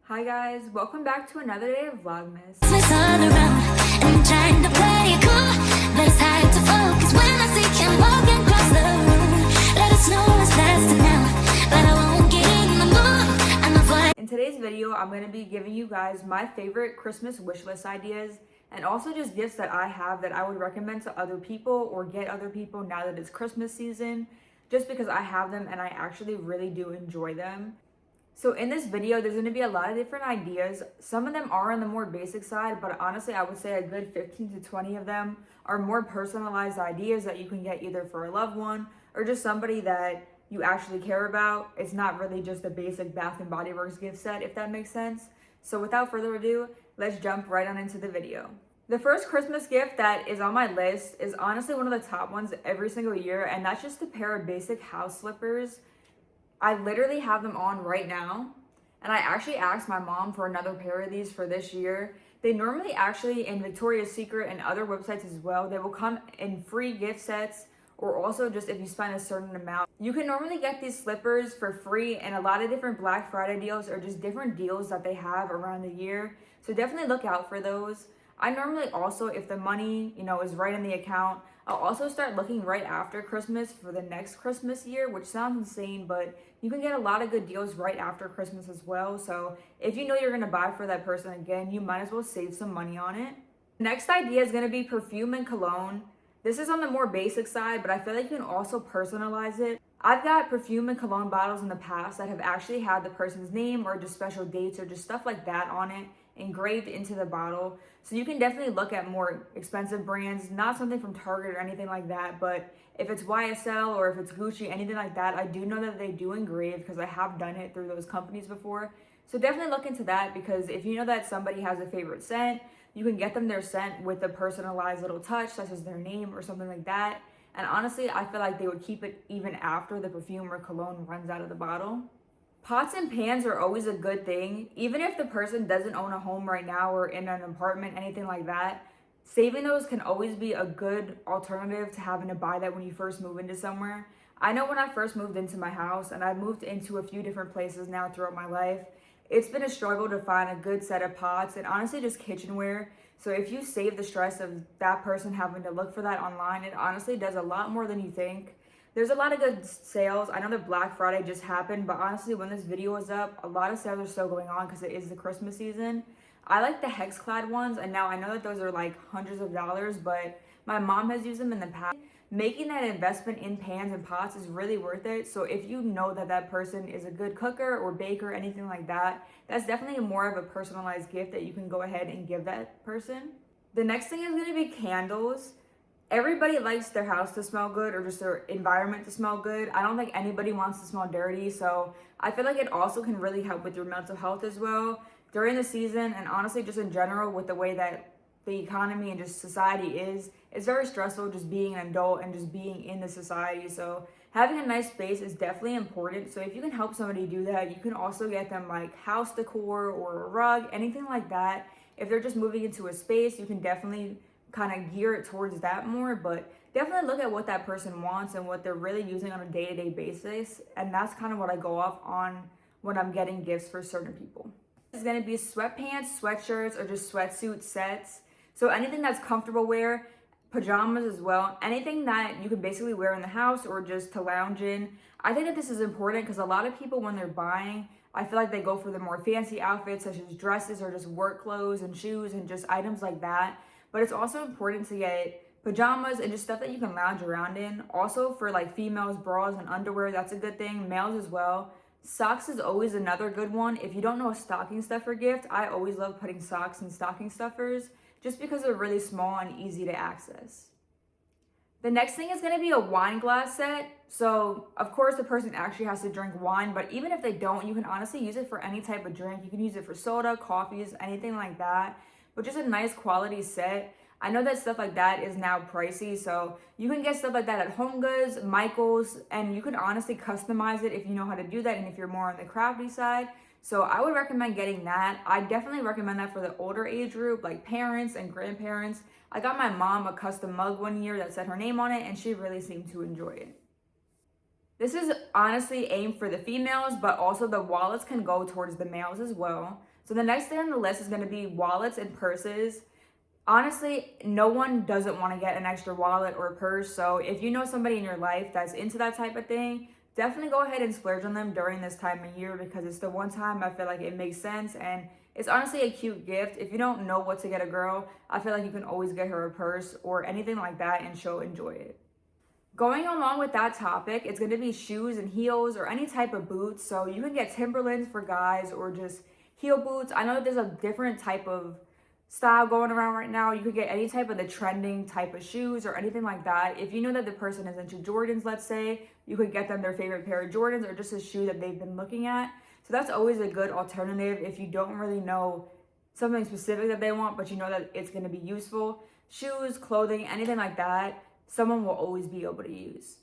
Hi guys, welcome back to another day of Vlogmas. Twist all around and trying to play it cool, but it's hard to focus when I see him walking across the room. Let us know it's faster now, but I won't get in the mood. I'm not flying. In today's video, I'm going to be giving you guys my favorite Christmas wish list ideas and also just gifts that I have that I would recommend to other people or get other people now that it's Christmas season, just because I have them and I actually really do enjoy them. So in this video, there's going to be a lot of different ideas. Some of them are on the more basic side, but honestly, I would say a good 15 to 20 of them are more personalized ideas that you can get either for a loved one or just somebody that you actually care about. It's not really just a basic Bath and Body Works gift set, if that makes sense. So without further ado, let's jump right on into the video. The first Christmas gift that is on my list is honestly one of the top ones every single year, and that's just a pair of basic house slippers. I literally have them on right now, and I actually asked my mom for another pair of these for this year. They normally actually, in Victoria's Secret and other websites as well, they will come in free gift sets, or also just if you spend a certain amount. You can normally get these slippers for free in a lot of different Black Friday deals or just different deals that they have around the year. So definitely look out for those. I normally also, if the money, is right in the account, I'll also start looking right after Christmas for the next Christmas year, which sounds insane, but you can get a lot of good deals right after Christmas as well. So if you know you're gonna buy for that person again, you might as well save some money on it. Next idea is gonna be perfume and cologne. This is on the more basic side, but I feel like you can also personalize it. I've got perfume and cologne bottles in the past that have actually had the person's name or just special dates or just stuff like that on it engraved into the bottle. So you can definitely look at more expensive brands, not something from Target or anything like that, but if it's YSL or if it's Gucci, anything like that, I do know that they do engrave because I have done it through those companies before. So definitely look into that, because if you know that somebody has a favorite scent, you can get them their scent with a personalized little touch, such as their name or something like that. And honestly, I feel like they would keep it even after the perfume or cologne runs out of the bottle. Pots and pans are always a good thing, even if the person doesn't own a home right now or in an apartment, anything like that. Saving those can always be a good alternative to having to buy that when you first move into somewhere. I know when I first moved into my house, and I've moved into a few different places now throughout my life, it's been a struggle to find a good set of pots and honestly just kitchenware. So if you save the stress of that person having to look for that online, it honestly does a lot more than you think. There's a lot of good sales. I know that Black Friday just happened, but honestly, when this video is up, a lot of sales are still going on because it is the Christmas season. I like the Hexclad ones, and now I know that those are like hundreds of dollars, but my mom has used them in the past. Making that investment in pans and pots is really worth it. So if you know that that person is a good cooker or baker, anything like that, that's definitely more of a personalized gift that you can go ahead and give that person. The next thing is going to be candles. Everybody likes their house to smell good or just their environment to smell good. I don't think anybody wants to smell dirty. So I feel like it also can really help with your mental health as well during the season, and honestly just in general with the way that the economy and just society is. It's very stressful just being an adult and just being in the society. So having a nice space is definitely important. So if you can help somebody do that, you can also get them like house decor or a rug, anything like that. If they're just moving into a space, you can definitely kind of gear it towards that more, but definitely look at what that person wants and what they're really using on a day-to-day basis. And that's kind of what I go off on when I'm getting gifts for certain people. It's going to be sweatpants, sweatshirts, or just sweatsuit sets. So anything that's comfortable wear, pajamas as well, anything that you can basically wear in the house or just to lounge in. I think that this is important because a lot of people, when they're buying, I feel like they go for the more fancy outfits such as dresses or just work clothes and shoes and just items like that. But it's also important to get pajamas and just stuff that you can lounge around in. Also for like females, bras and underwear, that's a good thing. Males as well. Socks is always another good one. If you don't know a stocking stuffer gift, I always love putting socks in stocking stuffers just because they're really small and easy to access. The next thing is going to be a wine glass set. So of course the person actually has to drink wine, but even if they don't, you can honestly use it for any type of drink. You can use it for soda, coffees, anything like that, but just a nice quality set. I know that stuff like that is now pricey, so you can get stuff like that at Home Goods, Michael's, and you can honestly customize it if you know how to do that and if you're more on the crafty side. So I would recommend getting that. I definitely recommend that for the older age group, like parents and grandparents. I got my mom a custom mug one year that said her name on it, and she really seemed to enjoy it. This is honestly aimed for the females, but also the wallets can go towards the males as well. So the next thing on the list is going to be wallets and purses. Honestly, no one doesn't want to get an extra wallet or purse. So if you know somebody in your life that's into that type of thing, definitely go ahead and splurge on them during this time of year, because it's the one time I feel like it makes sense, and it's honestly a cute gift. If you don't know what to get a girl, I feel like you can always get her a purse or anything like that and she'll enjoy it. Going along with that topic, it's going to be shoes and heels or any type of boots. So you can get Timberlands for guys or just heel boots. I know that there's a different type of style going around right now. You could get any type of the trending type of shoes or anything like that. If you know that the person is into Jordans, let's say, you could get them their favorite pair of Jordans or just a shoe that they've been looking at. So that's always a good alternative if you don't really know something specific that they want, but you know that it's going to be useful. Shoes, clothing, anything like that, someone will always be able to use.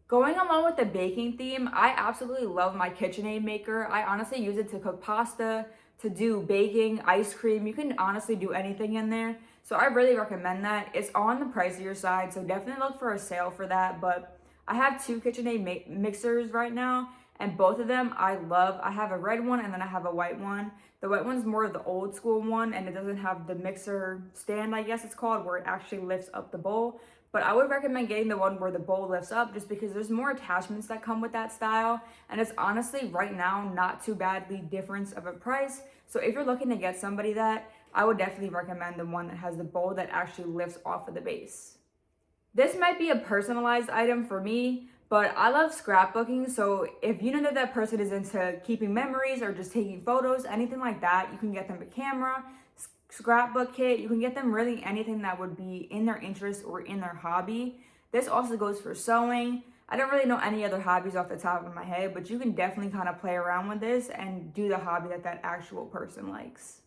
Going along with the baking theme, I absolutely love my KitchenAid maker. I honestly use it to cook pasta, to do baking, ice cream. You can honestly do anything in there. So I really recommend that. It's on the pricier side, so definitely look for a sale for that. But I have two KitchenAid mixers right now, and both of them I love. I have a red one and then I have a white one. The white one's more of the old school one, and it doesn't have the mixer stand, I guess it's called, where it actually lifts up the bowl. But I would recommend getting the one where the bowl lifts up, just because there's more attachments that come with that style. And it's honestly right now not too badly difference of a price. So if you're looking to get somebody that, I would definitely recommend the one that has the bowl that actually lifts off of the base. This might be a personalized item for me, but I love scrapbooking. So if you know that that person is into keeping memories or just taking photos, anything like that, you can get them a camera, scrapbook kit. You can get them really anything that would be in their interest or in their hobby. This also goes for sewing. I don't really know any other hobbies off the top of my head, but you can definitely kind of play around with this and do the hobby that that actual person likes.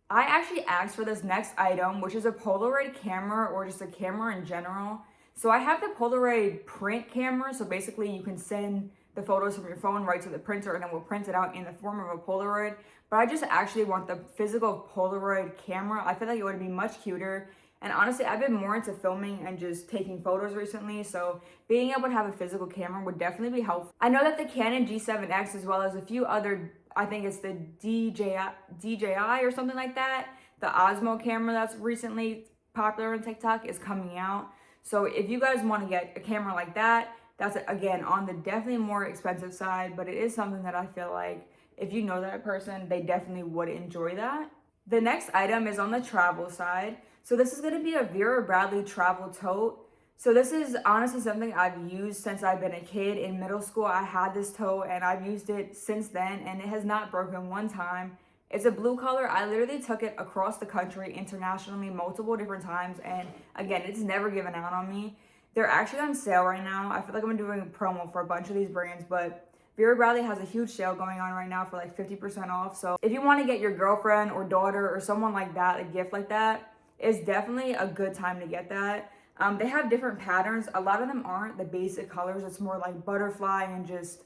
I actually asked for this next item, which is a Polaroid camera or just a camera in general. So I have the Polaroid print camera. So basically you can send the photos from your phone right to the printer and then we'll print it out in the form of a Polaroid. But I just actually want the physical Polaroid camera. I feel like it would be much cuter. And honestly, I've been more into filming and just taking photos recently. So being able to have a physical camera would definitely be helpful. I know that the Canon G7X, as well as a few other, I think it's the DJI or something like that, the Osmo camera that's recently popular on TikTok, is coming out. So if you guys want to get a camera like that, that's again on the definitely more expensive side, but it is something that I feel like if you know that person, they definitely would enjoy that. The next item is on the travel side. So this is going to be a Vera Bradley travel tote. So this is honestly something I've used since I've been a kid. In middle school, I had this tote and I've used it since then, and it has not broken one time. It's a blue color. I literally took it across the country internationally multiple different times, and again, it's never given out on me. They're actually on sale right now. I feel like I'm doing a promo for a bunch of these brands, but Vera Bradley has a huge sale going on right now for like 50% off. So if you want to get your girlfriend or daughter or someone like that a gift like that, it's definitely a good time to get that. They have different patterns. A lot of them aren't the basic colors. It's more like butterfly and just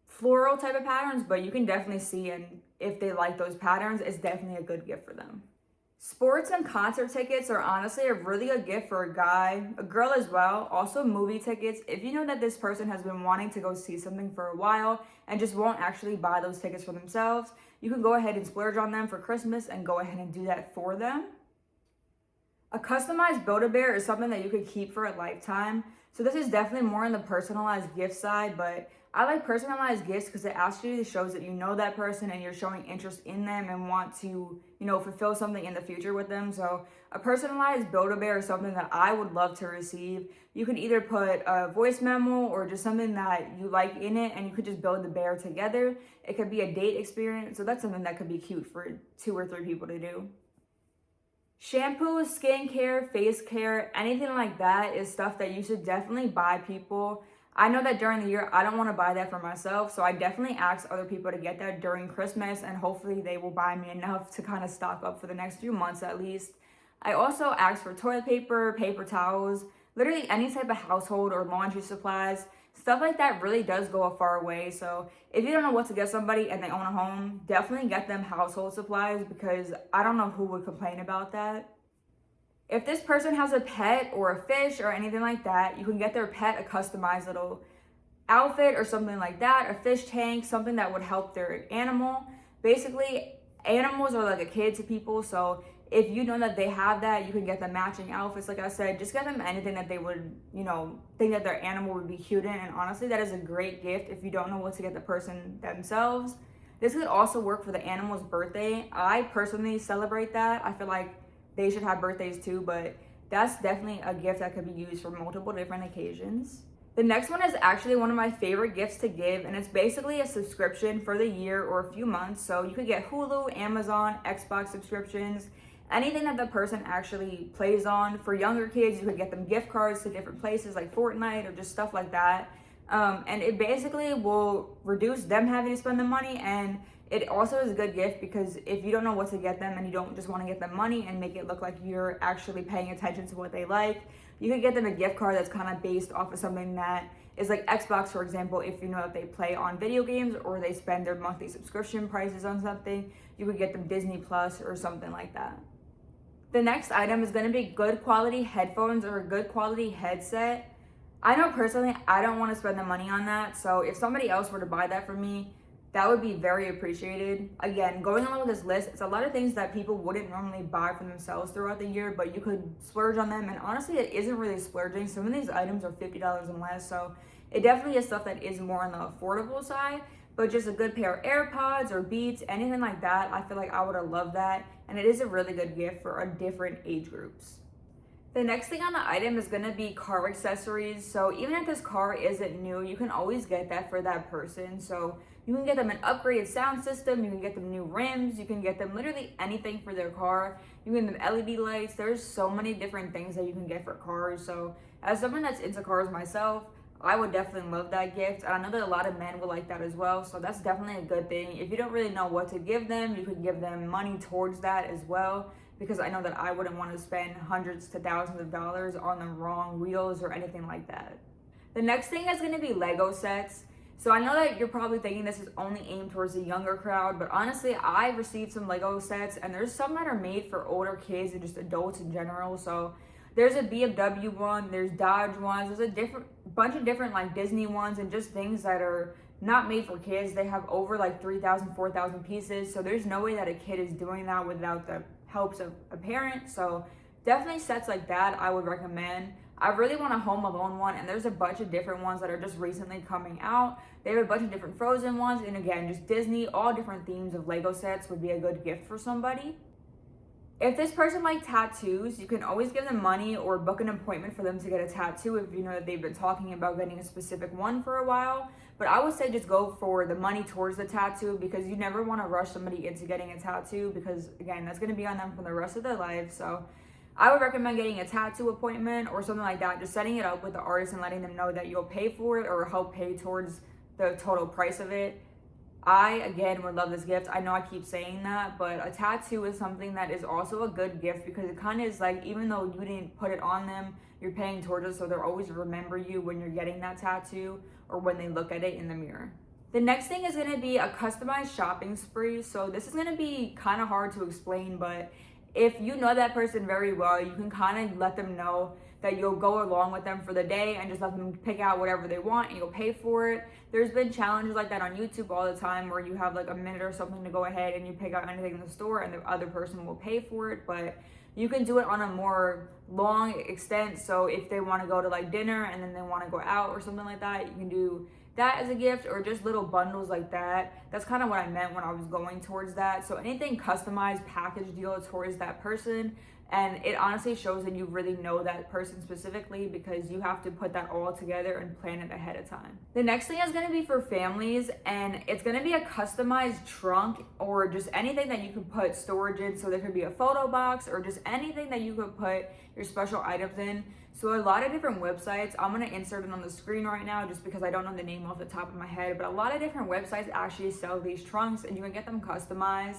floral type of patterns, but you can definitely see, and if they like those patterns, it's definitely a good gift for them. Sports and concert tickets are honestly a really good gift for a guy, a girl as well. Also movie tickets. If you know that this person has been wanting to go see something for a while and just won't actually buy those tickets for themselves, you can go ahead and splurge on them for Christmas and go ahead and do that for them. A customized Build-A-Bear is something that you could keep for a lifetime. So this is definitely more on the personalized gift side, but I like personalized gifts because it actually shows that you know that person and you're showing interest in them and want to, you know, fulfill something in the future with them. So a personalized Build-A-Bear is something that I would love to receive. You can either put a voice memo or just something that you like in it, and you could just build the bear together. It could be a date experience. So that's something that could be cute for 2 or 3 people to do. Shampoo, skincare, face care, anything like that is stuff that you should definitely buy people. I know that during the year, I don't want to buy that for myself, so I definitely ask other people to get that during Christmas, and hopefully they will buy me enough to kind of stock up for the next few months at least. I also ask for toilet paper, paper towels, literally any type of household or laundry supplies. Stuff like that really does go a far way. So if you don't know what to get somebody and they own a home, definitely get them household supplies, because I don't know who would complain about that. If this person has a pet or a fish or anything like that, you can get their pet a customized little outfit or something like that, a fish tank, something that would help their animal. basically animals are like a kid to people, so if you know that they have that, you can get them matching outfits. Like I said, just get them anything that they would, think that their animal would be cute in. And honestly, that is a great gift if you don't know what to get the person themselves. This could also work for the animal's birthday. I personally celebrate that. I feel like they should have birthdays too, but that's definitely a gift that could be used for multiple different occasions. The next one is actually one of my favorite gifts to give, and it's basically a subscription for the year or a few months. So you could get Hulu, Amazon, Xbox subscriptions, anything that the person actually plays on. For younger kids, you could get them gift cards to different places like Fortnite or just stuff like that. And it basically will reduce them having to spend the money, and it also is a good gift because if you don't know what to get them and you don't just want to get them money and make it look like you're actually paying attention to what they like, you could get them a gift card that's kind of based off of something that is like Xbox, for example. If you know that they play on video games or they spend their monthly subscription prices on something, you could get them Disney Plus or something like that. The next item is going to be good quality headphones or a good quality headset. I know personally I don't want to spend the money on that, so if somebody else were to buy that for me, that would be very appreciated. Again, going along with this list, it's a lot of things that people wouldn't normally buy for themselves throughout the year, but you could splurge on them. And honestly, it isn't really splurging. Some of these items are $50 and less, so it definitely is stuff that is more on the affordable side. But just a good pair of AirPods or Beats, anything like that, I feel like I would have loved that. And it is a really good gift for different age groups. The next thing on the item is gonna be car accessories. So even if this car isn't new, you can always get that for that person. So you can get them an upgraded sound system, you can get them new rims, you can get them literally anything for their car. You can get them LED lights. There's so many different things that you can get for cars. So as someone that's into cars myself, I would definitely love that gift. And I know that a lot of men will like that as well. So that's definitely a good thing. If you don't really know what to give them, you can give them money towards that as well, because I know that I wouldn't want to spend hundreds to thousands of dollars on the wrong wheels or anything like that. The next thing is going to be Lego sets. So I know that you're probably thinking this is only aimed towards a younger crowd, but honestly, I received some Lego sets, and there's some that are made for older kids and just adults in general. So there's a BMW one, there's Dodge ones, there's a bunch of different like Disney ones, and just things that are not made for kids. They have over like 3,000, 4,000 pieces. So there's no way that a kid is doing that without the helps of a parent. So definitely sets like that I would recommend. I really want a Home Alone one, and there's a bunch of different ones that are just recently coming out. They have a bunch of different Frozen ones, and again, just Disney, all different themes of Lego sets would be a good gift for somebody. If this person likes tattoos, you can always give them money or book an appointment for them to get a tattoo if you know that they've been talking about getting a specific one for a while. But I would say just go for the money towards the tattoo, because you never want to rush somebody into getting a tattoo, because again, that's going to be on them for the rest of their life. So I would recommend getting a tattoo appointment or something like that, just setting it up with the artist and letting them know that you'll pay for it or help pay towards the total price of it. I, again, would love this gift. I know I keep saying that, but a tattoo is something that is also a good gift, because it kind of is like, even though you didn't put it on them, you're paying towards it, so they'll always remember you when you're getting that tattoo or when they look at it in the mirror. The next thing is going to be a customized shopping spree. So this is going to be kind of hard to explain, but if you know that person very well, you can kind of let them know that you'll go along with them for the day and just let them pick out whatever they want and you'll pay for it. There's been challenges like that on YouTube all the time where you have like a minute or something to go ahead and you pick out anything in the store and the other person will pay for it, but you can do it on a more long extent. So if they want to go to like dinner and then they want to go out or something like that, you can do that as a gift, or just little bundles like that. That's kind of what I meant when I was going towards that. So anything customized package deal towards that person. And it honestly shows that you really know that person specifically, because you have to put that all together and plan it ahead of time. The next thing is going to be for families, and it's going to be a customized trunk or just anything that you could put storage in. So there could be a photo box or just anything that you could put your special items in. So a lot of different websites, I'm going to insert it on the screen right now just because I don't know the name off the top of my head, but a lot of different websites actually sell these trunks and you can get them customized.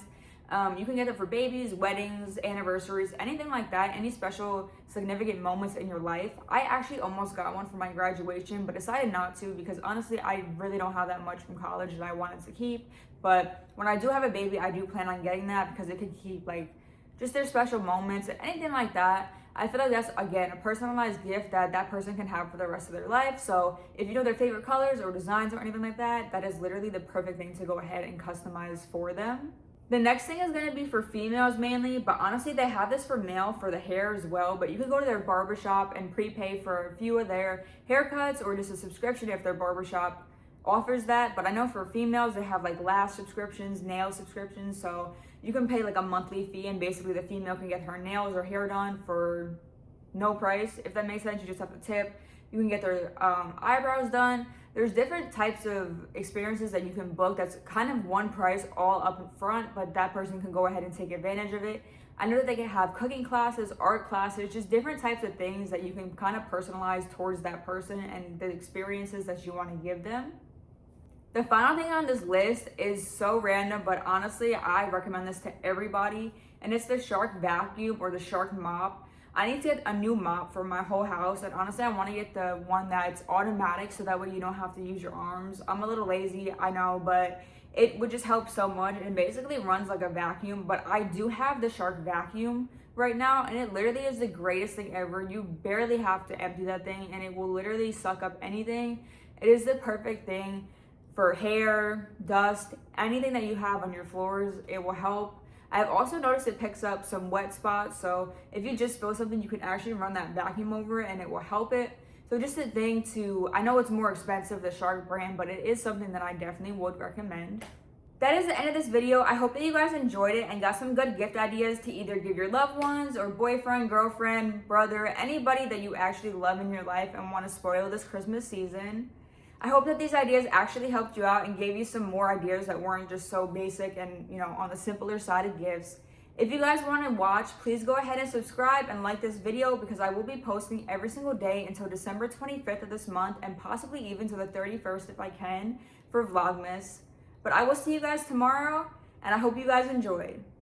You can get them for babies, weddings, anniversaries, anything like that, any special significant moments in your life. I actually almost got one for my graduation, but decided not to because honestly, I really don't have that much from college that I wanted to keep. But when I do have a baby, I do plan on getting that because it could keep like just their special moments, anything like that. I feel like that's, again, a personalized gift that that person can have for the rest of their life. So if you know their favorite colors or designs or anything like that, that is literally the perfect thing to go ahead and customize for them. The next thing is going to be for females mainly, but honestly they have this for male for the hair as well. But you can go to their barbershop and prepay for a few of their haircuts, or just a subscription if their barbershop offers that. But I know for females they have like lash subscriptions, nail subscriptions, so you can pay like a monthly fee and basically the female can get her nails or hair done for no price, if that makes sense. You just have to tip. You can get their eyebrows done. There's different types of experiences that you can book that's kind of one price all up front, but that person can go ahead and take advantage of it. I know that they can have cooking classes, art classes, just different types of things that you can kind of personalize towards that person and the experiences that you want to give them. The final thing on this list is so random, but honestly, I recommend this to everybody, and it's the Shark vacuum or the Shark mop. I need to get a new mop for my whole house, and honestly, I want to get the one that's automatic so that way you don't have to use your arms. I'm a little lazy, I know, but it would just help so much. It basically runs like a vacuum, but I do have the Shark vacuum right now, and it literally is the greatest thing ever. You barely have to empty that thing, and it will literally suck up anything. It is the perfect thing for hair, dust, anything that you have on your floors. It will help. I've also noticed it picks up some wet spots, so if you just spill something, you can actually run that vacuum over it and it will help it. So just a thing to, I know it's more expensive, the Shark brand, but it is something that I definitely would recommend. That is the end of this video. I hope that you guys enjoyed it and got some good gift ideas to either give your loved ones or boyfriend, girlfriend, brother, anybody that you actually love in your life and want to spoil this Christmas season. I hope that these ideas actually helped you out and gave you some more ideas that weren't just so basic and, you know, on the simpler side of gifts. If you guys want to watch, please go ahead and subscribe and like this video, because I will be posting every single day until December 25th of this month, and possibly even to the 31st if I can, for Vlogmas. But I will see you guys tomorrow, and I hope you guys enjoyed.